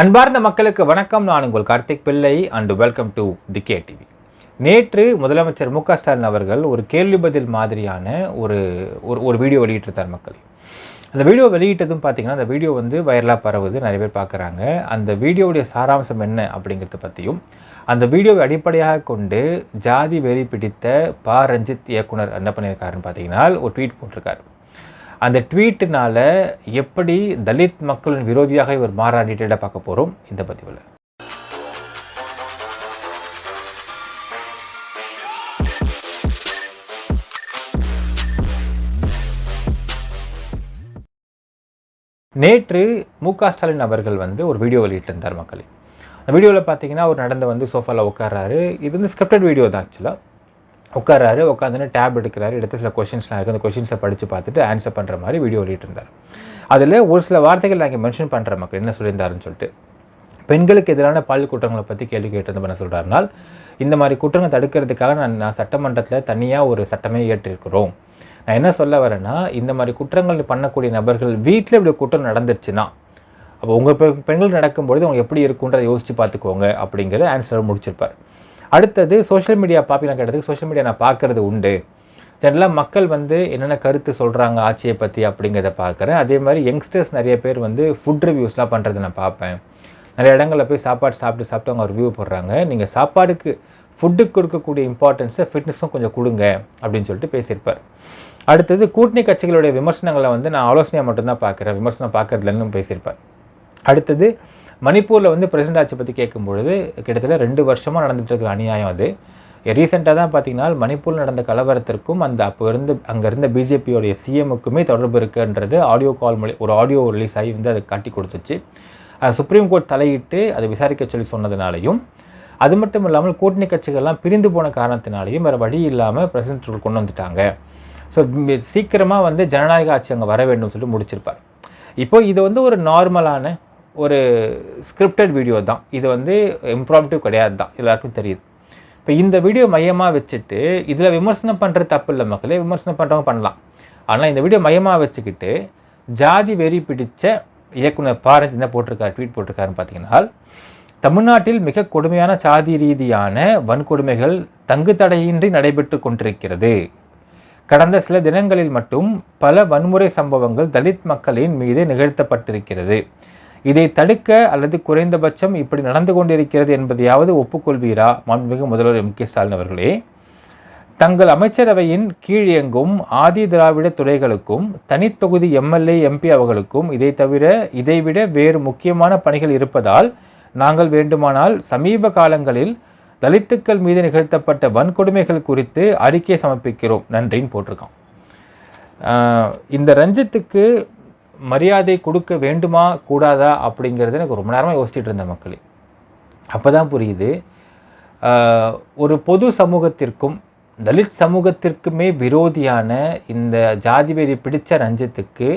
அன்பார்ந்த மக்களுக்கு வணக்கம். நான் உங்கள் கார்த்திக் பிள்ளை and welcome to the K TV. நேற்று முதலமைச்சர் மு க ஸ்டாலின் அவர்கள் ஒரு கேள்வி பதில் மாதிரியான ஒரு ஒரு வீடியோ வெளியிட்டிருந்தார் மக்கள். அந்த வீடியோ வெளியிட்டதும் பார்த்தீங்கன்னா அந்த வீடியோ வைரலாக பரவுது, நிறைய பேர் பார்க்குறாங்க. அந்த வீடியோவுடைய சாராம்சம் என்ன அப்படிங்கிறத பற்றியும், அந்த வீடியோவை அடிப்படையாக கொண்டு ஜாதி வெறி பிடித்த ரஞ்சித் இயக்குனர் என்ன பண்ணியிருக்காருன்னு பார்த்தீங்கன்னா ஒரு ட்வீட் போட்டிருக்காரு. அந்த ட்வீட்டுனால எப்படி தலித் மக்களின் விரோதியாக இவர் மாறார் டீட்டெயிலாக பார்க்க போகிறோம் இந்த பதிவில். நேற்று மு க ஸ்டாலின் அவர்கள் ஒரு வீடியோ வெளியிட்டிருந்தார் மக்களே. அந்த வீடியோவில் பார்த்தீங்கன்னா அவர் நடந்து சோஃபாவில் உட்கார்றாரு. இது ஸ்கிரிப்டட் வீடியோ தான். ஆக்சுவலாக உட்காராரு, உட்காந்துன்னு டேப் எடுக்கிறாரு, எடுத்து சில கொஷின்ஸ்லாம் இருக்குது, அந்த கொஷின்ஸை படித்து பார்த்துட்டு ஆன்சர் பண்ணுற மாதிரி வீடியோ வெளியிட்டிருந்தார். அதில் ஒரு சில வார்த்தைகள் நாங்கள் மென்ஷன் பண்ணுற மக்கள் என்ன சொல்லியிருந்தாருன்னு சொல்லிட்டு, பெண்களுக்கு எதிரான பாலியல் குற்றங்களை பற்றி கேள்வி கேட்டிருந்த பண்ண சொல்கிறாருனால், இந்த மாதிரி குற்றங்களை தடுக்கிறதுக்காக நான் சட்டமன்றத்தில் தனியாக ஒரு சட்டமே ஏற்றிருக்கிறோம். நான் என்ன சொல்ல வரேன்னா, இந்த மாதிரி குற்றங்கள் பண்ணக்கூடிய நபர்கள் வீட்டில் இப்படி குற்றம் நடந்துருச்சுன்னா அப்போ உங்கள் பெண்கள் நடக்கும்பொழுது அவங்க எப்படி இருக்குன்றதை யோசித்து பார்த்துக்கோங்க அப்படிங்கிற ஆன்சர் முடிச்சிருப்பார். அடுத்தது சோஷியல் மீடியா பார்ப்பீங்கன்னா கேட்டதுக்கு, சோஷியல் மீடியா நான் பார்க்குறது உண்டு. ஜெனரலாக மக்கள் என்னென்ன கருத்து சொல்கிறாங்க ஆட்சியை பற்றி அப்படிங்கிறத பார்க்குறேன். அதே மாதிரி யங்ஸ்டர்ஸ் நிறைய பேர் ஃபுட் ரிவ்யூஸ்லாம் பண்ணுறதை நான் பார்ப்பேன். நிறைய இடங்களில் போய் சாப்பாடு சாப்பிட்டு அவங்க ரிவ்யூ போடுறாங்க. நீங்கள் சாப்பாடுக்கு ஃபுட்டுக்கு கொடுக்கக்கூடிய இம்பார்ட்டன்ஸை ஃபிட்னஸும் கொஞ்சம் கொடுங்க அப்படின்னு சொல்லிட்டு பேசியிருப்பார். அடுத்தது கூட்டணி கட்சிகளுடைய விமர்சனங்களை நான் ஆலோசனையாக மட்டும்தான் பார்க்குறேன், விமர்சனம் பார்க்குறதுலன்னு பேசியிருப்பார். அடுத்தது மணிப்பூரில் பிரசிடண்ட் ஆட்சி பற்றி கேட்கும்பொழுது கிட்டத்தட்ட 2 வருஷமாக நடந்துகிட்டு இருக்கிற அநியாயம் அது. ரீசெண்டாக தான் பார்த்திங்கன்னா மணிப்பூரில் நடந்த கலவரத்திற்கும் அங்கே இருந்த பிஜேபியோடைய சிஎம்முக்குமே தொடர்பு இருக்குன்றது ஆடியோ கால் ஒரு ஆடியோ ரிலீஸ் ஆகி அதை காட்டி கொடுத்துச்சு. சுப்ரீம் கோர்ட் தலையிட்டு அதை விசாரிக்க சொல்லி சொன்னதுனாலையும், அது மட்டும் இல்லாமல் கூட்டணி கட்சிகள்லாம் பிரிந்து போன காரணத்தினாலையும் வேறு வழி இல்லாமல் பிரசிடண்ட் ரூல் கொண்டு வந்துட்டாங்க. ஸோ சீக்கிரமாக ஜனநாயக ஆட்சி அங்கே வர வேண்டும் சொல்லிட்டு முடிச்சிருப்பார். இப்போ இது ஒரு நார்மலான ஒரு ஸ்கிரிப்டட் வீடியோ தான். இது இம்ப்ராம்ப்டிவ் கிடையாது தான், எல்லாருக்கும் தெரியுது. இப்போ இந்த வீடியோ மையமாக வச்சுட்டு இதில் விமர்சனம் பண்ணுறது தப்பு இல்லை மக்களே, விமர்சனம் பண்ணுறவங்க பண்ணலாம். ஆனால் இந்த வீடியோ மையமாக வச்சுக்கிட்டு ஜாதி வெறி பிடித்த இயக்குனர் ரஞ்சித் என்ன ட்வீட் போட்டிருக்காருன்னு பார்த்தீங்கன்னா, தமிழ்நாட்டில் மிக கொடுமையான சாதி ரீதியான வன்கொடுமைகள் தங்கு தடையின்றி நடைபெற்று கொண்டிருக்கிறது. கடந்த சில தினங்களில் மட்டும் பல வன்முறை சம்பவங்கள் தலித் மக்களின் மீது நிகழ்த்தப்பட்டிருக்கிறது. இதை தடுக்க அல்லது குறைந்தபட்சம் இப்படி நடந்து கொண்டிருக்கிறது என்பதையாவது ஒப்புக்கொள்வீரா மாண்புமிகு முதல்வர் மு க ஸ்டாலின் அவர்களே? தங்கள் அமைச்சரவையின் கீழ் இயங்கும் ஆதி திராவிட துறைகளுக்கும் தனித்தொகுதி எம்எல்ஏ எம்பி அவர்களுக்கும் இதைவிட வேறு முக்கியமான பணிகள் இருப்பதால் நாங்கள் வேண்டுமானால் சமீப காலங்களில் தலித்துக்கள் மீது நிகழ்த்தப்பட்ட வன்கொடுமைகள் குறித்து அறிக்கை சமர்ப்பிக்கிறோம், நன்றின்னு போட்டிருக்கோம். இந்த ரஞ்சித்துக்கு மரியாதை கொடுக்க வேண்டுமா கூடாதா அப்படிங்கிறது எனக்கு ரொம்ப நேரமாக யோசிச்சுட்டு இருந்த மக்களே. அப்போ தான் புரியுது, ஒரு பொது சமூகத்திற்கும் தலித் சமூகத்திற்குமே விரோதியான இந்த ஜாதி வெறி பிடித்த ரஞ்சித்துக்கு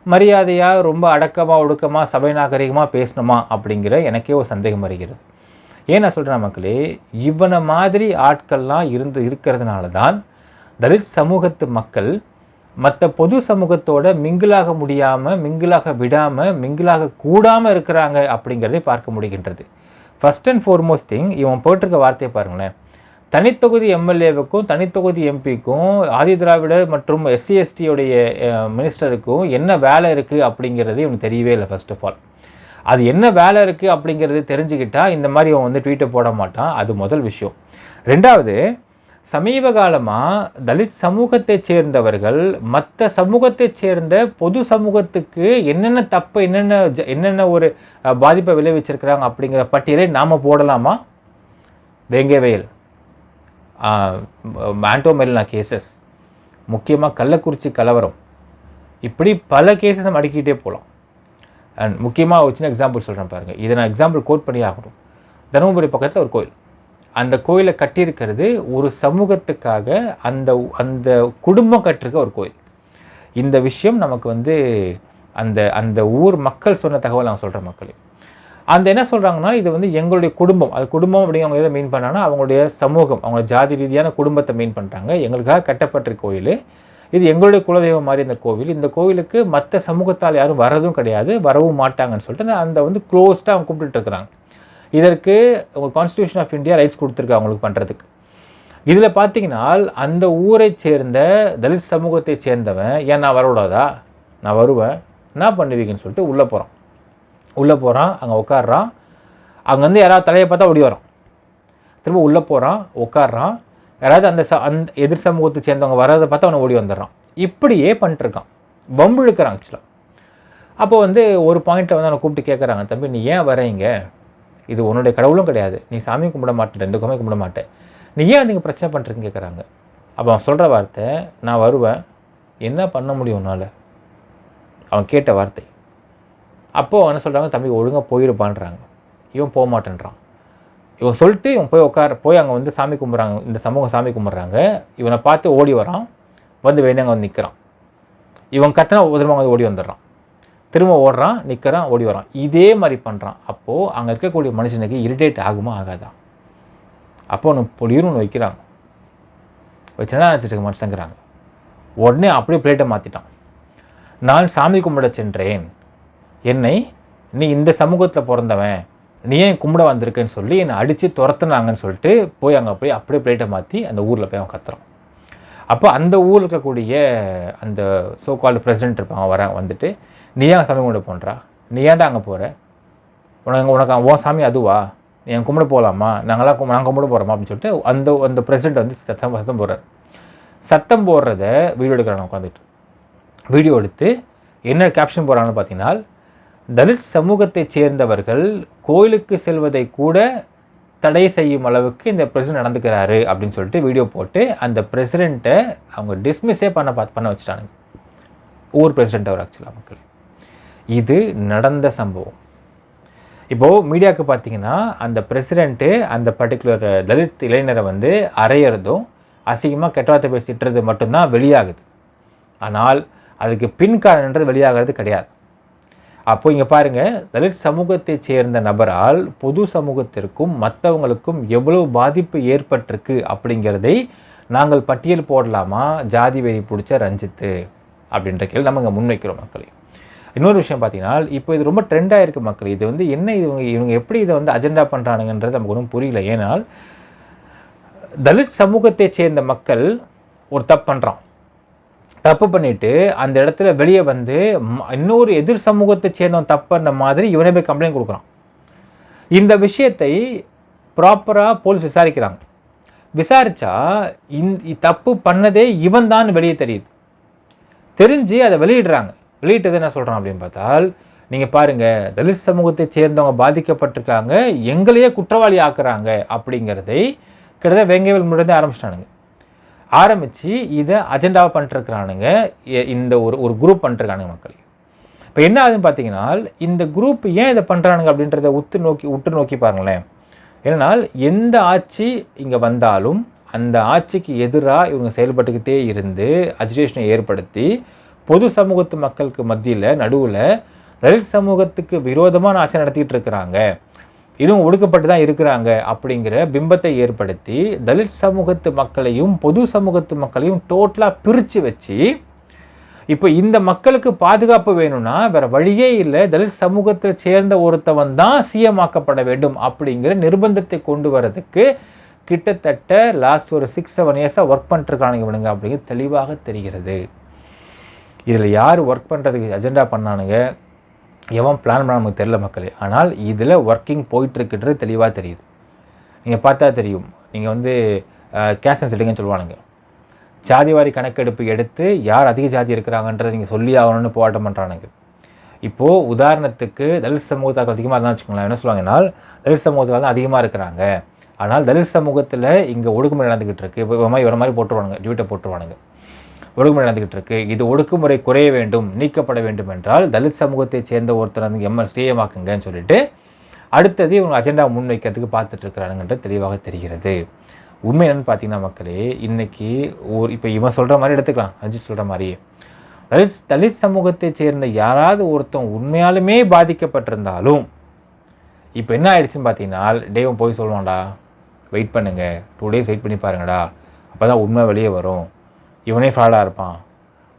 மரியாதையாக ரொம்ப அடக்கமாக ஒடுக்கமாக சபை நாகரிகமாக பேசணுமா அப்படிங்கிற எனக்கே ஒரு சந்தேகம் வருகிறது. ஏன் நான் சொல்கிறேன் மக்களே, இவனை மாதிரி ஆட்கள்லாம் இருக்கிறதுனால தான் தலித் சமூகத்து மக்கள் மற்ற பொது சமூகத்தோட மிங்கிளாக முடியாமல், மிங்கிளாக விடாமல், மிங்கிளாக கூடாமல் இருக்கிறாங்க அப்படிங்கிறதை பார்க்க முடிகின்றது. ஃபஸ்ட் அண்ட் ஃபார்மோஸ்ட் திங், இவன் போட்டிருக்க வார்த்தையை பாருங்களேன். தனித்தொகுதி எம்எல்ஏவுக்கும் தனித்தொகுதி எம்பிக்கும் ஆதி திராவிடர் மற்றும் SC/ST மினிஸ்டருக்கும் என்ன வேலை இருக்குது அப்படிங்கிறது இவனுக்கு தெரியவே இல்லை. ஃபர்ஸ்ட் ஆஃப் ஆல் அது என்ன வேலை இருக்குது அப்படிங்கிறது தெரிஞ்சுக்கிட்டால் இந்த மாதிரி அவன் ட்வீட்டை போட மாட்டான். அது முதல் விஷயம். ரெண்டாவது, சமீப காலமாக தலித் சமூகத்தை சேர்ந்தவர்கள் மற்ற சமூகத்தை சேர்ந்த பொது சமூகத்துக்கு என்னென்ன தப்பு, என்னென்ன ஒரு பாதிப்பை விளைவிச்சிருக்கிறாங்க அப்படிங்கிற பட்டியலை நாம் போடலாமா? வேங்கவேல், ஆண்டோ மெரினா கேசஸ், முக்கியமாக கள்ளக்குறிச்சி கலவரம், இப்படி பல கேசஸ் நம்ம அடுக்கிட்டே போகலாம். அண்ட் முக்கியமாக ஒரு சின்ன எக்ஸாம்பிள் சொல்கிறேன் பாருங்கள். இதை நான் எக்ஸாம்பிள் கோட் பண்ணி ஆகணும். தருமபுரி பக்கத்தில் ஒரு கோயில், அந்த கோயிலை கட்டியிருக்கிறது ஒரு சமூகத்துக்காக, அந்த குடும்பம் கட்டிருக்க ஒரு கோயில். இந்த விஷயம் நமக்கு அந்த ஊர் மக்கள் சொன்ன தகவல் நான் சொல்கிறேன் மக்களே. என்ன சொல்கிறாங்கன்னா, இது எங்களுடைய குடும்பம், அது குடும்பம் அப்படிங்க எதை மீன் பண்ணாங்கன்னா அவங்களுடைய சமூகம், அவங்களோட ஜாதி ரீதியான குடும்பத்தை மீன் பண்ணுறாங்க. எங்களுக்காக கட்டப்பட்ட கோயில், இது எங்களுடைய குலதெய்வம் மாதிரி இந்த கோவிலுக்கு மற்ற சமூகத்தால் யாரும் வரதும் கிடையாது, வரவும் மாட்டாங்கன்னு சொல்லிட்டு அந்த வந்து க்ளோஸ்டாக அவங்க கூப்பிட்டுட்டு இருக்கிறாங்க. இதற்கு கான்ஸ்டியூஷன் ஆஃப் இந்தியா ரைட்ஸ் கொடுத்துருக்கு அவங்களுக்கு பண்ணுறதுக்கு. இதில் பார்த்தீங்கன்னா அந்த ஊரை சேர்ந்த தலித் சமூகத்தை சேர்ந்தவன் ஏன் நான் வரக்கூடாதா, நான் வருவேன், என்ன பண்ணுவீங்கன்னு சொல்லிட்டு உள்ளே போகிறான், அங்கே உட்காடுறான். அங்கே வந்து யாராவது தலையை பார்த்தா ஓடி வரான், திரும்ப உள்ளே போகிறான், உட்காடுறான். யாராவது அந்த எதிர் சமூகத்தை சேர்ந்தவங்க வர்றதை பார்த்து அவனை ஓடி வந்துடுறான். இப்படியே பண்ணிட்டுருக்கான், பம்பு இழுக்கிறான் ஆக்சுவலாக. அப்போ வந்து ஒரு பாயிண்ட்டை வந்து அவனை கூப்பிட்டு கேட்குறாங்க, தம்பி நீ ஏன் வரீங்க, இது உன்னுடைய கடவுளும் கிடையாது, நீ சாமி கும்பிட மாட்டேன், எந்த கோமே கும்பிட மாட்டேன், நீ ஏன் நீங்கள் பிரச்சனை பண்ணுறதுன்னு கேட்குறாங்க. அப்போ அவன் சொல்கிற வார்த்தை, நான் வருவேன், என்ன பண்ண முடியும் உன்னால், அவன் கேட்ட வார்த்தை. அப்போது என்ன சொல்கிறாங்க, தம்பி ஒழுங்காக போயிருப்பான்றாங்க. இவன் போக மாட்டேன்றான். இவன் சொல்லிட்டு இவன் போய் அங்கே வந்து சாமி கும்பிட்றாங்க, இந்த சமூகம் சாமி கும்பிட்றாங்க. இவனை பார்த்து ஓடி வரான், வந்து வேணாங்க வந்து நிற்கிறான். இவன் கத்தினா திரும்ப வந்து ஓடி வந்துடுறான், திரும்ப ஓடுறான், நிற்கிறான், ஓடி வரான். இதே மாதிரி பண்ணுறான். அப்போது அங்கே இருக்கக்கூடிய மனுஷனுக்கு இரிட்டேட் ஆகுமா ஆகாதான்? அப்போ ஒன்று பொடியும் ஒன்று வைக்கிறாங்க, வச்சுனா நினச்சிட்டு மனுஷங்கிறாங்க. உடனே அப்படியே பிளேட்டை மாற்றிட்டான். நான் சாமி கும்பிட சென்றேன், என்னை நீ இந்த சமூகத்தில் பிறந்தவன், நீ ஏன் கும்பிட வந்திருக்கேன்னு சொல்லி என்னை அடித்து துரத்துனாங்கன்னு சொல்லிட்டு போய் அங்கே போய் அப்படியே பிளேட்டை மாற்றி அந்த ஊரில் போய் அவன் கத்துறான். அப்போ அந்த ஊரில் இருக்கக்கூடிய அந்த சோகால்டு பிரசிடென்ட் இருப்பாங்க வந்துட்டு, நீ ஏன் சாமி கும்பிட போன்றா, நீ ஏன்டா அங்கே போகிற, உனக்கு ஓ சாமி அதுவா, நீ என் கும்பிட போகலாமா, நாங்கள் கும்பிட போகிறோமா அப்படின்னு சொல்லிட்டு அந்த பிரசிடென்ட் வந்து சத்தம் போடுறார். சத்தம் போடுறத வீடியோ எடுக்கிறாங்க உட்காந்துட்டு. வீடியோ எடுத்து என்ன கேப்ஷன் போடுறாங்கன்னு பார்த்தீங்கன்னா, தலித் சமூகத்தை சேர்ந்தவர்கள் கோயிலுக்கு செல்வதை கூட தடை செய்யும் அளவுக்கு இந்த பிரசிடென்ட் நடந்துக்கிறாரு அப்படின்னு சொல்லிட்டு வீடியோ போட்டு அந்த பிரசிடெண்ட்டை அவங்க டிஸ்மிஸே பண்ண வச்சுட்டானுங்க. ஊர் பிரசிடெண்ட் அவர் ஆக்சுவலாக மக்கள். இது நடந்த சம்பவம். இப்போது மீடியாவுக்கு பார்த்தீங்கன்னா அந்த பிரசிடெண்ட்டு அந்த பர்டிகுலர் தலித் இளைஞரை வந்து அறையிறதும் அசிங்கமாக கெட்ட வார்த்தை பேசி திட்டுறது மட்டும்தான் வெளியாகுது. ஆனால் அதுக்கு பின்காரணன்றது வெளியாகிறது கிடையாது. அப்போ இங்கே பாருங்கள், தலித் சமூகத்தை சேர்ந்த நபரால் பொது சமூகத்திற்கும் மற்றவங்களுக்கும் எவ்வளவு பாதிப்பு ஏற்பட்டிருக்கு அப்படிங்கிறதை நாங்கள் பட்டியல் போடலாமா, ஜாதி வெறி பிடிச்ச ரஞ்சித்து அப்படின்ற கேள்வி நம்ம இங்கே முன்வைக்கிறோம் மக்களே. இன்னொரு விஷயம் பார்த்தீங்கன்னா, இப்போ இது ரொம்ப ட்ரெண்டாக இருக்குது மக்கள். இது வந்து என்ன, இவங்க எப்படி இதை வந்து அஜெண்டா பண்ணுறானுங்கன்றது நமக்கு ஒன்றும் புரியல. ஏன்னால் தலித் சமூகத்தை சேர்ந்த மக்கள் ஒரு தப்பு பண்ணிவிட்டு அந்த இடத்துல வெளியே வந்து இன்னொரு எதிர் சமூகத்தை சேர்ந்தவன் தப்பு பண்ண மாதிரி இவனே போய் கம்ப்ளைண்ட் கொடுக்குறான். இந்த விஷயத்தை ப்ராப்பராக போலீஸ் விசாரிக்கிறாங்க. விசாரித்தா தப்பு பண்ணதே இவன் தான் வெளியே தெரிஞ்சு அதை வெளியிடுறாங்க. வெளியிட்டது என்ன சொல்கிறான் அப்படின்னு பார்த்தால், நீங்கள் பாருங்கள், தலித் சமூகத்தை சேர்ந்தவங்க பாதிக்கப்பட்டிருக்காங்க, எங்களையே குற்றவாளி ஆக்குறாங்க அப்படிங்கிறதை கிட்டத்தட்ட வெங்கவேல் முன்னாடி ஆரம்பிச்சிட்டானுங்க. ஆரம்பித்து இதை அஜெண்டாவை பண்ணிட்டுருக்கிறானுங்க. இந்த ஒரு குரூப் பண்ணிட்டுருக்கானுங்க மக்கள். இப்போ என்ன ஆகுதுன்னு பார்த்தீங்கன்னா, இந்த குரூப் ஏன் இதை பண்ணுறானுங்க அப்படின்றத உற்று நோக்கி பாருங்களேன். ஏன்னால் எந்த ஆட்சி இங்கே வந்தாலும் அந்த ஆட்சிக்கு எதிராக இவங்க செயல்பட்டுக்கிட்டே இருந்து அஜிடேஷனை ஏற்படுத்தி பொது சமூகத்து மக்களுக்கு மத்தியில் நடுவில் தலித் சமூகத்துக்கு விரோதமான ஆட்சி நடத்திக்கிட்டு இருக்கிறாங்க, இன்னும் ஒடுக்கப்பட்டு தான் இருக்கிறாங்க அப்படிங்கிற பிம்பத்தை ஏற்படுத்தி தலித் சமூகத்து மக்களையும் பொது சமூகத்து மக்களையும் டோட்டலாக பிரித்து வச்சு, இப்போ இந்த மக்களுக்கு பாதுகாப்பு வேணும்னா வேறு வழியே இல்லை, தலித் சமூகத்தில் சேர்ந்த ஒருத்தவன் தான் சிஎம் ஆக்கப்பட வேண்டும் அப்படிங்கிற நிர்பந்தத்தை கொண்டு வரதுக்கு கிட்டத்தட்ட லாஸ்ட் ஒரு 6-7 இயர்ஸாக ஒர்க் பண்ணிட்டுருக்கானுங்க இவனுங்க அப்படிங்கிறது தெளிவாக தெரிகிறது. இதில் யார் ஒர்க் பண்ணுறதுக்கு அஜெண்டா பண்ணானுங்க, எவன் பிளான் பண்ண நமக்கு தெரியல மக்களே. ஆனால் இதில் ஒர்க்கிங் போயிட்டுருக்குன்றது தெளிவாக தெரியுது. நீங்கள் பார்த்தா தெரியும். நீங்கள் வந்து கேஸ்ட் செட்டிங்கன்னு சொல்லுவானுங்க, ஜாதிவாரி கணக்கெடுப்பு எடுத்து யார் அதிக ஜாதி இருக்கிறாங்கன்றதை நீங்கள் சொல்லி ஆகணும்னு போராட்டம் பண்ணுறானுங்க. இப்போது உதாரணத்துக்கு தலித் சமூகத்தாக்கள் அதிகமாக இருந்தால் வச்சுக்கோங்களேன், என்ன சொல்லுவாங்கன்னா தலித் சமூகத்தால் தான் அதிகமாக இருக்கிறாங்க, ஆனால் தலித் சமூகத்தில் இங்கே ஒடுக்குமுறை நடந்துக்கிட்டு இருக்குது, இப்போ இவரை மாதிரி போட்டுருவானுங்க, டியூட்டை போட்டுருவானுங்க, ஒடுக்குமுறை நடந்துக்கிட்டு இருக்குது, இது ஒடுக்குமுறை குறைய வேண்டும், நீக்கப்பட வேண்டும் என்றால் தலித் சமூகத்தை சேர்ந்த ஒருத்தர் வந்து ஸ்ரீயமாக்குங்கன்னு சொல்லிட்டு அடுத்தது இவங்க அஜெண்டா முன்வைக்கிறதுக்கு பார்த்துட்டு இருக்கிறானுங்கன்றது தெளிவாக தெரிகிறது. உண்மை என்னென்னு பார்த்தீங்கன்னா மக்களே, இன்றைக்கி இப்போ இவன் சொல்கிற மாதிரி எடுத்துக்கலாம், அஜித் சொல்கிற மாதிரி தலித் சமூகத்தை சேர்ந்த யாராவது ஒருத்தன் உண்மையாலுமே பாதிக்கப்பட்டிருந்தாலும் இப்போ என்ன ஆயிடுச்சுன்னு பார்த்தீங்கன்னா, டேவன் போய் சொல்லுவான்டா, வெயிட் பண்ணுங்கள், 2 days வெயிட் பண்ணி பாருங்கடா, அப்போ தான் உண்மை வெளியே வரும், இவனே ஃப்ராடாக இருப்பான்,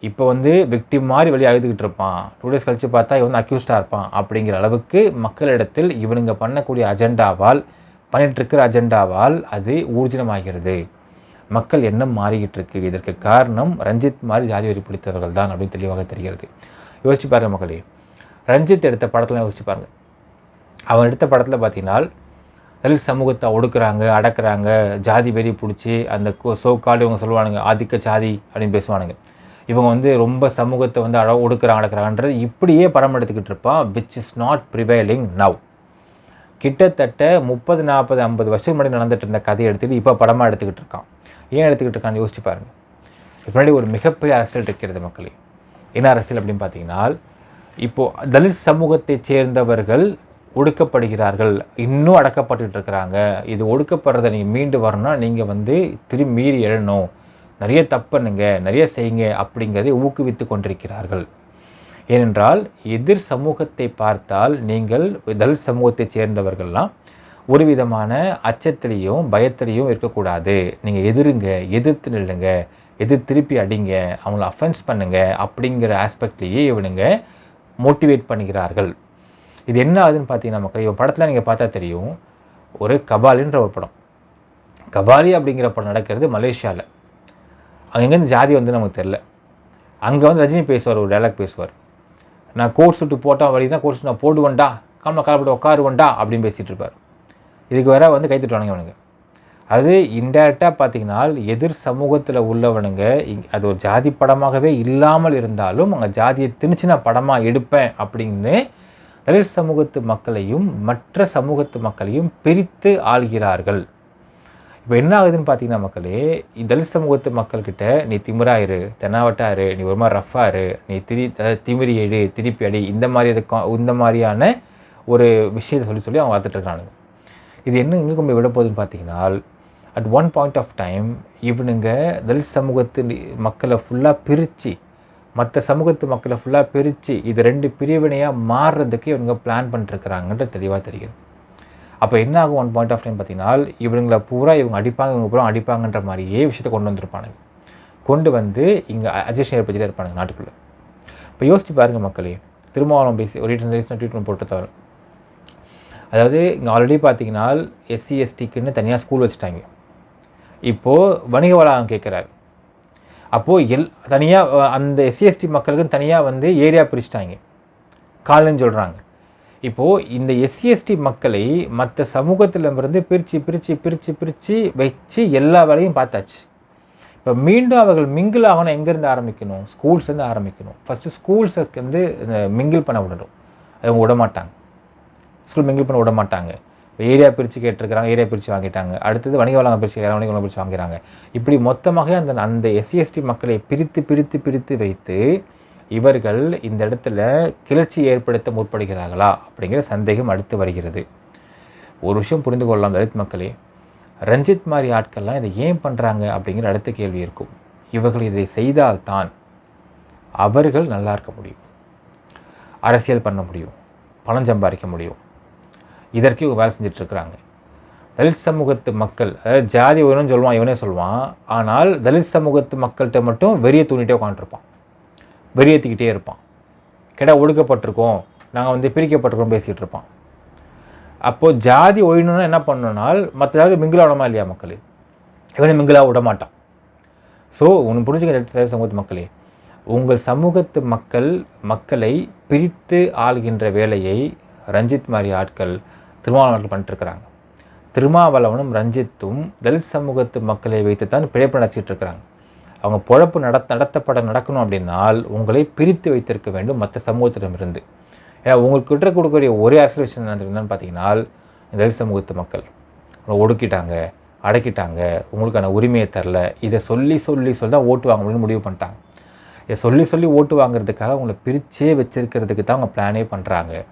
இப்போ வந்து விக்டிம் மாதிரி வெளியே அழுதுகிட்டு இருப்பான், 2 days கழித்து பார்த்தா இவன் வந்து அக்யூஸ்டாக இருப்பான் அப்படிங்கிற அளவுக்கு மக்களிடத்தில் இவனுங்க பண்ணக்கூடிய அஜெண்டாவால், பண்ணிகிட்ருக்கிற அஜெண்டாவால் அது ஊர்ஜிதமாகிறது. மக்கள் எண்ணம் மாறிக்கிட்டு இருக்கு. இதற்கு காரணம் ரஞ்சித் மாதிரி ஜாதி வரி பிடித்தவர்கள் தான் அப்படின்னு தெளிவாக தெரிகிறது. யோசிச்சு பாருங்கள் மக்களே, ரஞ்சித் எடுத்த படத்தில் யோசிச்சு பாருங்கள். அவன் எடுத்த படத்தில் பார்த்தீங்கன்னா தலித் சமூகத்தை ஒடுக்குறாங்க, அடக்குறாங்க, ஜாதி வெறி பிடிச்சி அந்த சோக்கால் இவங்க சொல்லுவானுங்க ஆதிக்க ஜாதி அப்படின்னு பேசுவானுங்க. இவங்க வந்து ரொம்ப சமூகத்தை வந்து ஒடுக்குறாங்க அடக்குறாங்கன்றது இப்படியே படம் எடுத்துக்கிட்டு இருப்பான். Which is not prevailing now. கிட்டத்தட்ட 30, 40, 50 வருஷம் முன்னாடி நடந்துட்டு இருந்த கதையை எடுத்துகிட்டு இப்போ படமாக எடுத்துக்கிட்டு இருக்கான். ஏன் எடுத்துக்கிட்டு இருக்கான்னு யோசிச்சு பாருங்கள். முன்னாடி ஒரு மிகப்பெரிய அரசியல் இருக்கிறது மக்களே. என்ன அரசியல் அப்படின்னு பார்த்தீங்கன்னா, இப்போது தலித் சமூகத்தை சேர்ந்தவர்கள் ஒடுக்கப்படுகிறார்கள், இன்னும் அடக்கப்பட்டு இருக்கிறாங்க. இது ஒடுக்கப்படுறதை நீங்கள் மீண்டு வரணும்னா நீங்கள் வந்து திரும்பி மீறி எழணும், நிறைய தப்புனுங்க, நிறைய செய்யுங்க அப்படிங்கிறதை ஊக்குவித்து கொண்டிருக்கிறார்கள். ஏனென்றால் எதிர் சமூகத்தை பார்த்தால் நீங்கள் தலித் சமூகத்தை சேர்ந்தவர்கள்லாம் ஒரு விதமான அச்சத்திலையும் பயத்திலையும் இருக்கக்கூடாது. நீங்கள் எதிருங்க, எதிர்த்து நில்லுங்க, திருப்பி அடிங்க, அவங்கள அஃபென்ஸ் பண்ணுங்க அப்படிங்கிற ஆஸ்பெக்ட்லேயே இவனுங்க மோட்டிவேட் பண்ணுகிறார்கள். இது என்ன ஆகுதுன்னு பார்த்தீங்கன்னா மக்கள், இவன் படத்தில் நீங்கள் பார்த்தா தெரியும். ஒரு கபாலின்ற ஒரு படம், கபாலி அப்படிங்கிற படம் நடக்கிறது மலேசியாவில். அங்கே எங்கேருந்து ஜாதி வந்து நமக்கு தெரில. அங்கே வந்து ரஜினி பேசுவார், ஒரு டைலாக் பேசுவார். நான் கோட் சுட்டு போட்டால் வழி தான், கோட் சுட்டு நான் போடுவேன்டா, காம காலப்பட்டு உட்காருவேன்டா அப்படின்னு பேசிகிட்டு இருப்பார். இதுக்கு வேற வந்து கைத்தட்டுவானுங்க அவனுங்க. அது இன்டேரக்டாக பார்த்தீங்கன்னா எதிர் சமூகத்தில் உள்ளவனுங்க அது ஒரு ஜாதி படமாகவே இல்லாமல் இருந்தாலும் அங்கே ஜாதியை திணிச்சு நான் படமாக எடுப்பேன் அப்படின்னு தலித் சமூகத்து மக்களையும் மற்ற சமூகத்து மக்களையும் பிரித்து ஆள்கிறார்கள். இப்போ என்ன ஆகுதுன்னு பார்த்தீங்கன்னா மக்களே, தலித் சமூகத்து மக்கள்கிட்ட நீ திமிராயிரு, தென்னாவட்டாரு, நீ ஒரு மாதிரி ரஃபாரு, நீ திமிரி எடு, திருப்பி அடி, இந்த மாதிரியான ஒரு விஷயத்தை சொல்லி அவங்க பார்த்துட்டு இருக்கானுங்க. இது என்ன எங்கே கொண்டு விட போகுதுன்னு பார்த்தீங்கன்னா, at one point of time இவனுங்க தலித் சமூகத்து மக்களை ஃபுல்லாக பிரித்து, மற்ற சமூகத்து மக்களை ஃபுல்லாக பிரித்து இது 2 பிரிவினையாக மாறுறதுக்கு இவங்க பிளான் பண்ணிட்டுருக்கிறாங்கன்ற தெளிவாக தெரியுது. அப்போ என்ன ஆகும் ஒன் பாயிண்ட் ஆஃப் டைம் பார்த்தீங்கன்னா, இவங்களை பூரா இவங்க அடிப்பாங்க, இவங்க பூரா அடிப்பாங்கன்ற மாதிரியே விஷயத்தை கொண்டு வந்திருப்பானுங்க. கொண்டு வந்து இங்கே அஜிஷன் ஏற்படுத்திட்டே இருப்பானுங்க நாட்டுக்குள்ளே. இப்போ யோசிச்சு பாருங்கள் மக்களே, திருமாவளவன் பேசி ஒரு ட்வீட் போட்டு தவிர, அதாவது இங்கே ஆல்ரெடி பார்த்தீங்கன்னா SC STக்குன்னு தனியாக ஸ்கூல் வச்சுட்டாங்க. இப்போது வணிக வளாகம் கேட்குறாரு. அப்போது தனியாக அந்த SC ST மக்களுக்குன்னு தனியாக வந்து ஏரியா பிரிச்சுட்டாங்க, காலன்னு சொல்கிறாங்க. இப்போது இந்த SC ST மக்களை மற்ற சமூகத்திலிருந்து பிரித்து வச்சு எல்லா வேலையும் பார்த்தாச்சு. இப்போ மீண்டும் அவர்கள் மிங்கிள் ஆகணும். எங்கேருந்து ஆரம்பிக்கணும்? ஸ்கூல்ஸ்லேருந்து ஆரம்பிக்கணும். ஃபஸ்ட்டு ஸ்கூல்ஸுக்கு வந்து மிங்கிள் பண்ண விடணும். அவங்க விடமாட்டாங்க, ஸ்கூல் மிங்கிள் பண்ண விட மாட்டாங்க. இப்போ ஏரியா பிரித்து கேட்டிருக்கிறாங்க, ஏரியா பிரித்து வாங்கிட்டாங்க. அடுத்தது வணிக வளாகம் பிரித்து கேட்குறாங்க, வணிக வளாகம் பிரித்து வாங்கிறாங்க. இப்படி மொத்தமாக அந்த SC ST மக்களை பிரித்து வைத்து இவர்கள் இந்த இடத்துல கிளர்ச்சி ஏற்படுத்த முற்படுகிறார்களா அப்படிங்கிற சந்தேகம் அடுத்து வருகிறது. ஒரு விஷயம் புரிந்து கொள்ளலாம் தலித் மக்களே, ரஞ்சித் மாதிரி ஆட்கள்லாம் இதை ஏன் பண்ணுறாங்க அப்படிங்கிற அடுத்த கேள்வி இருக்கும். இவர்கள் இதை செய்தால்தான் அவர்கள் நல்லா இருக்க முடியும், அரசியல் பண்ண முடியும், பணம் சம்பாதிக்க முடியும். இதற்கு இவங்க வேலை செஞ்சிட்ருக்கிறாங்க. தலித் சமூகத்து மக்கள், அதாவது ஜாதி வேணும்னு சொல்லுவான், இவனே சொல்லுவான். ஆனால் தலித் சமூகத்து மக்கள்கிட்ட மட்டும் வெறியை தூண்டிகிட்டே உட்காந்துருப்பான், வெறியேற்றிக்கிட்டே இருப்பான். ஒடுக்கப்பட்டிருக்கோம், நாங்கள் வந்து பிரிக்கப்பட்டிருக்கோம் பேசிகிட்டு இருப்பான். அப்போது ஜாதி ஒழியணுன்னா என்ன பண்ணணும்னால் மற்ற ஜாதி மிங்கிளாக விடமா இல்லையா மக்களே? இவனை மிங்கிளாக விட மாட்டான். ஸோ ஒன்று புரிஞ்சுக்க தலித் சமூகத்து மக்களே, உங்கள் சமூகத்து மக்களை பிரித்து ஆள்கின்ற வேலையை ரஞ்சித் மாதிரி ஆட்கள் திருமாவளவன் பண்ணிட்டுருக்கிறாங்க. திருமாவளவனும் ரஞ்சித்தும் தலித் சமூகத்து மக்களை வைத்து தான் பிழைப்பு நடத்திட்டு இருக்கிறாங்க. அவங்க பொழப்பு நடக்கணும் அப்படின்னால் உங்களை பிரித்து வைத்திருக்க வேண்டும் மற்ற சமூகத்திடமிருந்து. ஏன்னா உங்களுக்கு கிட்ட கொடுக்கக்கூடிய ஒரே அரசியல் விஷயம் என்னன்னு பார்த்தீங்கன்னா, தலித் சமூகத்து மக்கள் ஒடுக்கிட்டாங்க, அடக்கிட்டாங்க, உங்களுக்கான உரிமையை தரல, இதை சொல்லி தான் ஓட்டு வாங்க முடியும்னு முடிவு பண்ணிட்டாங்க. இதை சொல்லி ஓட்டு வாங்குறதுக்காக அவங்கள பிரித்தே வச்சிருக்கிறதுக்கு தான் அவங்க பிளானே பண்ணுறாங்க.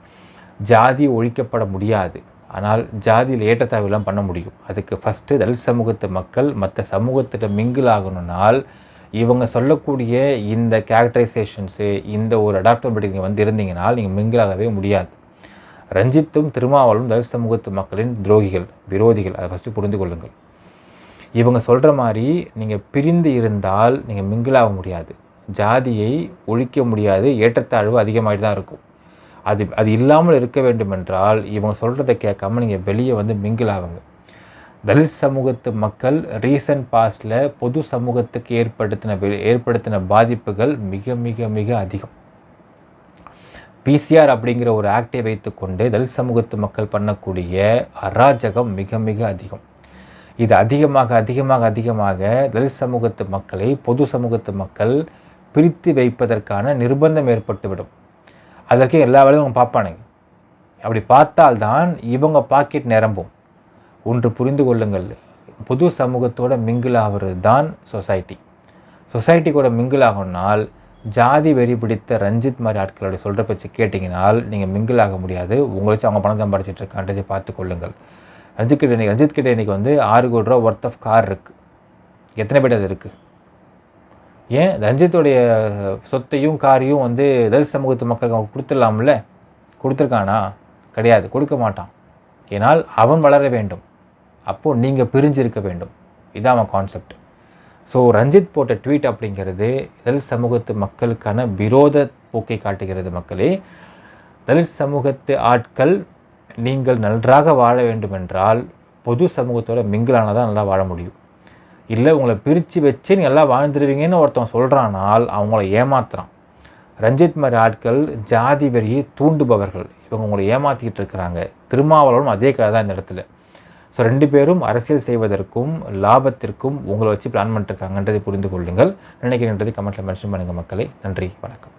ஜாதி ஒழிக்கப்பட முடியாது, ஆனால் ஜாதியில் ஏற்றத்தாழ்வுலாம் பண்ண முடியும். அதுக்கு ஃபஸ்ட்டு தலித் சமூகத்து மக்கள் மற்ற சமூகத்திட்ட மிங்கிள் ஆகணும்னால் இவங்க சொல்லக்கூடிய இந்த கேரக்டரைசேஷன்ஸு, இந்த ஒரு அடாப்டபிலிட்டி நீங்கள் வந்து இருந்தீங்கனால் நீங்கள் மிங்கிள் ஆகவே முடியாது. ரஞ்சித்தும் திருமாவளவனும் தலித் சமூகத்து மக்களின் துரோகிகள், விரோதிகள். அதை ஃபஸ்ட்டு புரிந்து கொள்ளுங்கள். இவங்க சொல்கிற மாதிரி நீங்கள் பிரிந்து இருந்தால் நீங்கள் மிங்கிள் ஆக முடியாது. ஜாதியை ஒழிக்க முடியாது, ஏற்றத்தாழ்வு அதிகமாகிட்டு தான் இருக்கும். அது இல்லாமல் இருக்க வேண்டுமென்றால் இவங்க சொல்கிறத கேட்காம நீங்கள் வெளியே வந்து மிங்கிள் ஆகுங்க. தலித் சமூகத்து மக்கள் ரீசன்ட் பாஸ்டில் பொது சமூகத்துக்கு ஏற்படுத்தின பாதிப்புகள் மிக மிக மிக அதிகம். பிசிஆர் அப்படிங்கிற ஒரு ஆக்டை வைத்துக்கொண்டு தலித் சமூகத்து மக்கள் பண்ணக்கூடிய அராஜகம் மிக மிக அதிகம். இது அதிகமாக அதிகமாக அதிகமாக தலித் சமூகத்து மக்களை பொது சமூகத்து மக்கள் பிரித்து வைப்பதற்கான நிர்பந்தம் ஏற்பட்டுவிடும். அதற்கு எல்லா வேலையும் அவங்க பார்ப்பானுங்க. அப்படி பார்த்தால்தான் இவங்க பாக்கெட் நிரம்பும். ஒன்று புரிந்து கொள்ளுங்கள், பொது சமூகத்தோட மிங்கிள் ஆகிறது தான் சொசைட்டி கூட மிங்கிள் ஆகணும்னால் ஜாதி வெறி பிடித்த ரஞ்சித் மாதிரி ஆட்களோட சொல்கிற பேச்சு கேட்டிங்கனால் நீங்கள் மிங்கிள் ஆக முடியாது. உங்களை வச்சு அவங்க பணம் சம்பாதிச்சிட்டு இருக்கான்றதை பார்த்து கொள்ளுங்கள். ரஞ்சித் கிட்ட இன்றைக்கி வந்து 6 கோடி ரூபா ஒர்த் ஆஃப் கார் இருக்குது. எத்தனை பேர் அது இருக்குது? ஏன் ரஞ்சித்துடைய சொத்தையும் காரையும் வந்து தலித் சமூகத்து மக்களுக்கு அவங்க கொடுத்துடலாம்ல? கொடுத்துருக்கானா? கிடையாது, கொடுக்க மாட்டான். ஏன்னால் அவன் வளர வேண்டும். அப்போது நீங்கள் பிரிஞ்சிருக்க வேண்டும். இதான் அவன் கான்செப்ட். ஸோ ரஞ்சித் போட்ட ட்வீட் அப்படிங்கிறது தலித் சமூகத்து மக்களுக்கான விரோத போக்கை காட்டுகிறது. மக்களே, தலித் சமூகத்து ஆட்கள் நீங்கள் நன்றாக வாழ வேண்டுமென்றால் பொது சமூகத்தோட மிங்கிளானால் தான் நல்லா வாழ முடியும். இல்லை உங்களை பிரித்து வச்சு நீ எல்லாம் வாழ்ந்துருவீங்கன்னு ஒருத்தன் சொல்கிறானால் அவங்கள ஏமாத்துறான். ரஞ்சித் மாதிரி ஆட்கள் ஜாதி வெறியை தூண்டுபவர்கள். இவங்க உங்களை ஏமாற்றிக்கிட்டு இருக்கிறாங்க. திருமாவளவனும் அதே கதை தான் இந்த இடத்துல. ஸோ 2 பேரும் அரசியல் செய்வதற்கும் லாபத்திற்கும் உங்களை வச்சு பிளான் பண்ணிட்டுருக்காங்கன்றதை புரிந்து கொள்ளுங்கள். நினைக்கிறேன்றதை கமெண்ட்டில் மென்ஷன் பண்ணுங்கள் மக்களே. நன்றி, வணக்கம்.